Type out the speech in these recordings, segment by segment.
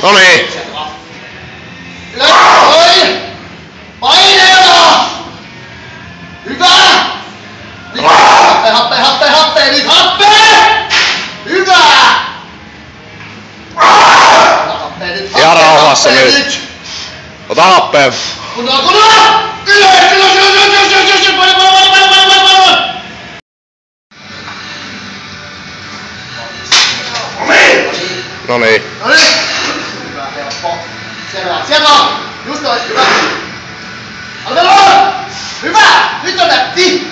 Noniin. Oi! Paineella! Hyvä! Nyt happe, nyt happe! Hyvä! Ihan rauhassa nyt. Ota happea. Kunnolla! Ylös! Noniin. Hyvä, helppo. Siellä on! Just noin, hyvä! Alvelo! Hyvä! Nyt on nätti!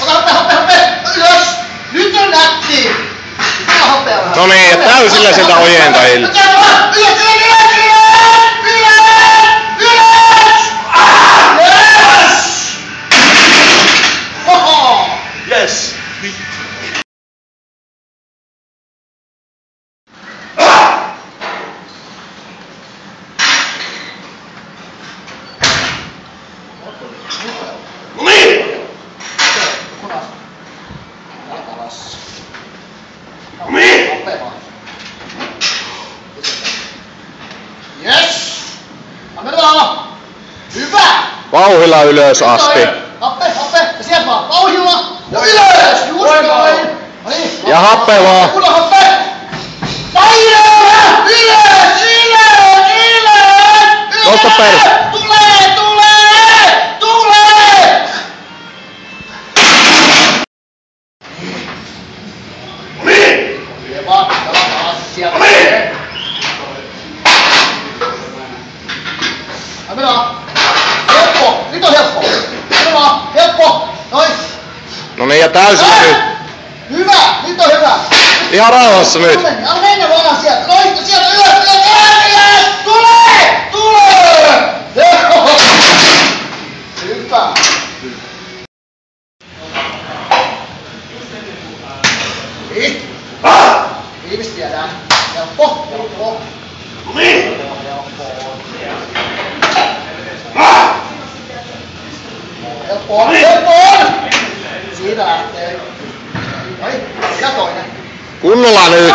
Ota happe! Ylös! Nyt on nätti! Noniin, ja täysillä sieltä ojentajille. Yes! Yes! Annetaan! Hyvä! Vauhilla ylös asti. Happe! Ja sieltä vaan! Vauhilla! Ja ylös! Just noin! Ja happe vaan. Kunnon happe! Paineella! Ylös! Nosta perse. Tulee! Hyvä! Sieltä. Annetaan! Helppo! Nyt on helppo! Annetaan! Helppo! Noin! Noniin, ja täysillä nyt. Hyvä! Nyt on hyvä! Ihan rauhassa nyt. Anna mennä vaan sieltä! Noin! Sieltä ylös! Tulee! Joo! Hyvä! Niin. Viimeistä viedään. Helppo! Helppo! Siitä lähtee. Noin, ja toinen. Kunnolla nyt.